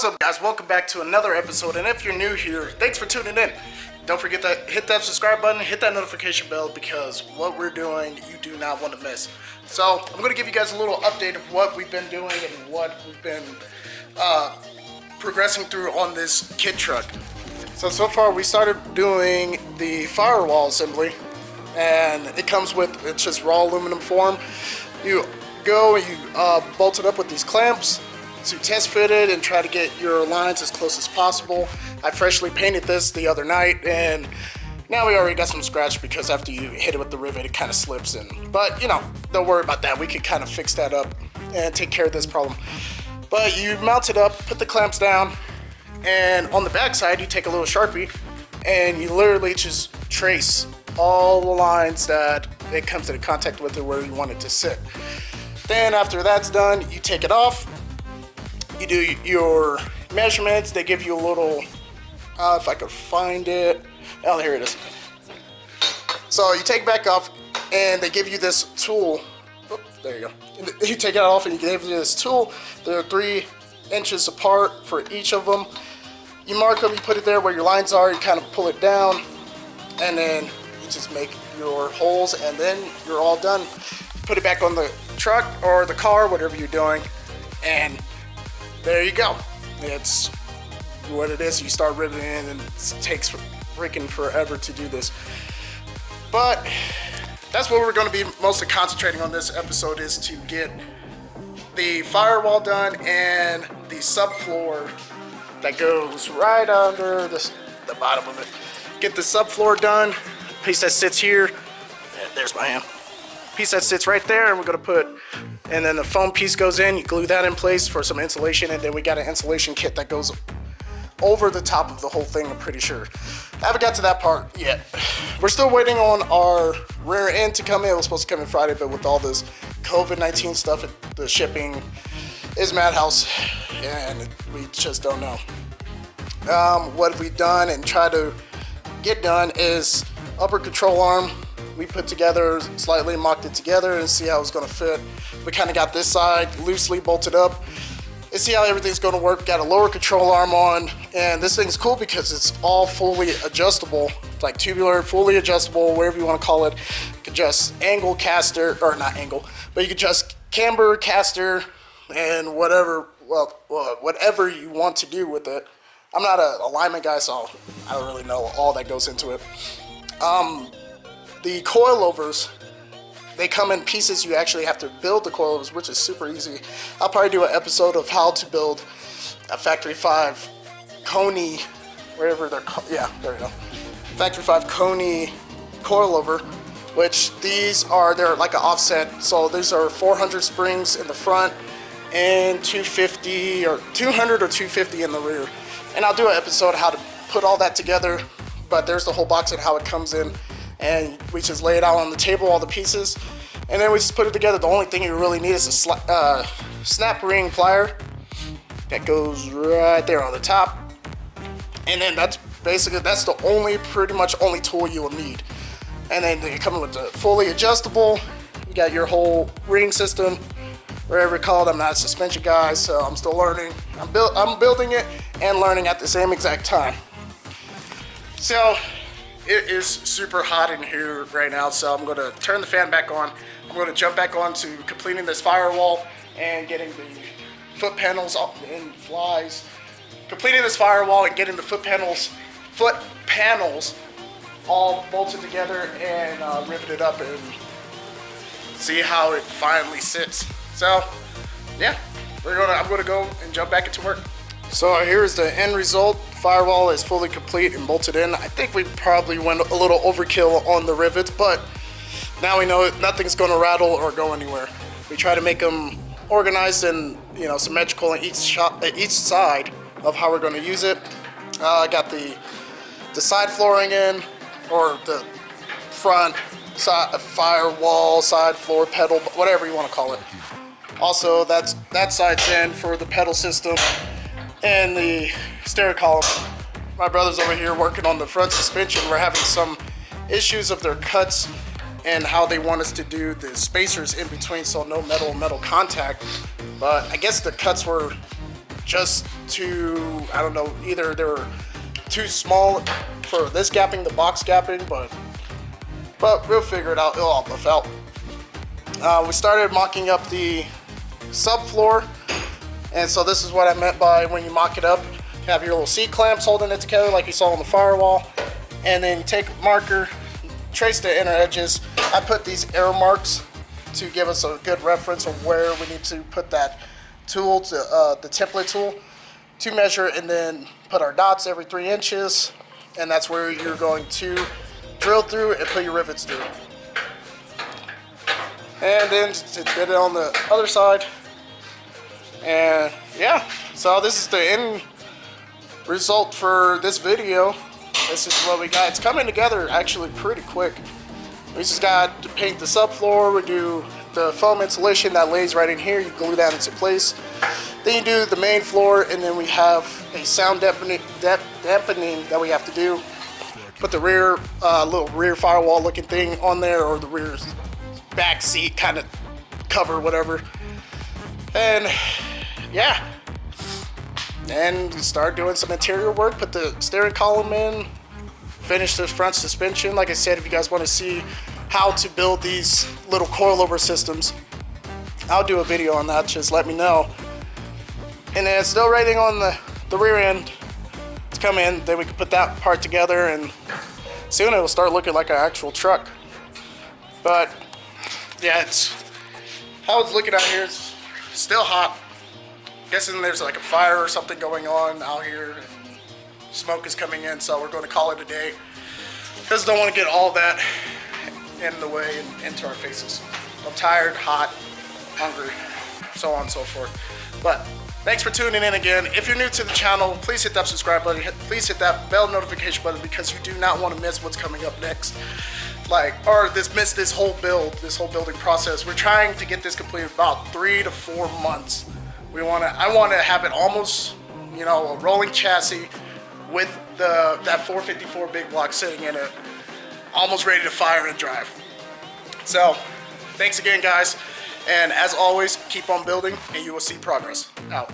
What's up, guys? Welcome back to another episode, and if you're new here, thanks for tuning in. Don't forget to hit that subscribe button, hit that notification bell, because what we're doing, you do not want to miss. So, I'm going to give you guys a little update of what we've been doing and what we've been progressing through on this kit truck. So far we started doing the firewall assembly, and it comes with, it's just raw aluminum form. You go and you bolt it up with these clamps. So you test fit it and try to get your lines as close as possible. I freshly painted this the other night, and now we already got some scratch because after you hit it with the rivet, it kind of slips in. But, you know, don't worry about that. We could kind of fix that up and take care of this problem. But you mount it up, put the clamps down, and on the back side, you take a little Sharpie, and you literally just trace all the lines that it comes into contact with or where you want it to sit. Then after that's done, you take it off. You do your measurements. They give you a little, if I could find it. Oh, here it is. So you take it back off, and they give you this tool. Oh, there you go. You take it off, and you give you this tool. They're 3 inches apart for each of them. You mark them, you put it there where your lines are, you kind of pull it down, and then you just make your holes, and then you're all done. Put it back on the truck or the car, whatever you're doing, and there you go. It's what it is. You start riveting in, and it takes freaking forever to do this. But that's what we're going to be mostly concentrating on this episode, is to get the firewall done and the subfloor that goes right under the bottom of it. Get the subfloor done. Piece that sits here. There's my hand. Piece that sits right there, and we're going to put, and then the foam piece goes in. You glue that in place for some insulation, and then we got an insulation kit that goes over the top of the whole thing, I'm pretty sure. I haven't got to that part yet. We're still waiting on our rear end to come in. It was supposed to come in Friday, but with all this COVID-19 stuff, the shipping is madhouse, and we just don't know. What we've done and try to get done is upper control arm. We put together, slightly mocked it together and see how it's going to fit. We kind of got this side loosely bolted up and see how everything's going to work. Got a lower control arm on, and this thing's cool because it's all fully adjustable, like tubular, fully adjustable, whatever you want to call it. You can adjust angle, caster, or not angle, but you can adjust camber, caster, and whatever, well, whatever you want to do with it. I'm not a alignment guy, so I don't really know all that goes into it. The coilovers, they come in pieces. You actually have to build the coilovers, which is super easy. I'll probably do an episode of how to build a Factory 5 Coney, wherever they're called. Yeah, there you go. Factory 5 Coney coilover, which they're like an offset. So these are 400 springs in the front and 250 or 200 or 250 in the rear. And I'll do an episode how to put all that together, but there's the whole box and how it comes in. And we just lay it out on the table, all the pieces, and then we just put it together. The only thing you really need is a snap ring plier that goes right there on the top. And then that's the pretty much only tool you will need. And then they come with the fully adjustable. You got your whole ring system, whatever it's called. I'm not a suspension guy, so I'm still learning. I'm building it and learning at the same exact time. So it is super hot in here right now, so I'm going to turn the fan back on. I'm going to jump back on to completing this firewall and getting the foot panels up in flies. Completing this firewall and getting the foot panels all bolted together and riveted up, and see how it finally sits. So yeah, I'm going to go and jump back into work. So here's the end result. Firewall is fully complete and bolted in. I think we probably went a little overkill on the rivets, but now we know nothing's going to rattle or go anywhere. We try to make them organized and, you know, symmetrical in each side of how we're going to use it. I got the side flooring in, or the front side firewall, side floor pedal, whatever you want to call it. Also, that side's in for the pedal system and the steering column. My brother's over here working on the front suspension. We're having some issues of their cuts and how they want us to do the spacers in between, so no metal contact. But I guess the cuts were just too, I don't know, either they were too small for this gapping, the box gapping, but we'll figure it out. It'll all buff out. We started mocking up the subfloor, and so this is what I meant by when you mock it up. You have your little C-clamps holding it together like you saw on the firewall, and then you take a marker, trace the inner edges. I put these arrow marks to give us a good reference of where we need to put that tool, the template tool, to measure, and then put our dots every 3 inches, and that's where you're going to drill through and put your rivets through. And then to get it on the other side. And yeah, so this is the end result for this video. This is what we got. It's coming together actually pretty quick. We just got to paint the subfloor. We do the foam insulation that lays right in here. You glue that into place. Then you do the main floor, and then we have a sound dampening that we have to do. Put the rear, little rear firewall looking thing on there, or the rear back seat kind of cover, whatever. And yeah, and start doing some interior work. Put the steering column in. Finish the front suspension. Like I said, if you guys want to see how to build these little coilover systems, I'll do a video on that. Just let me know. And then still waiting on the rear end to come in. Then we can put that part together, and soon it'll start looking like an actual truck. But yeah, it's how it's looking out here. It's still hot. Guessing there's like a fire or something going on out here. Smoke is coming in, so we're going to call it a day, because don't want to get all that in the way and into our faces. I'm tired, hot, hungry, so on and so forth. But thanks for tuning in again. If you're new to the channel, please hit that subscribe button. Please hit that bell notification button, because you do not want to miss what's coming up next. Miss this whole building process. We're trying to get this completed about 3 to 4 months. I want to have it almost, a rolling chassis with that 454 big block sitting in it, almost ready to fire and drive. So, thanks again, guys. And as always, keep on building, and you will see progress. Out.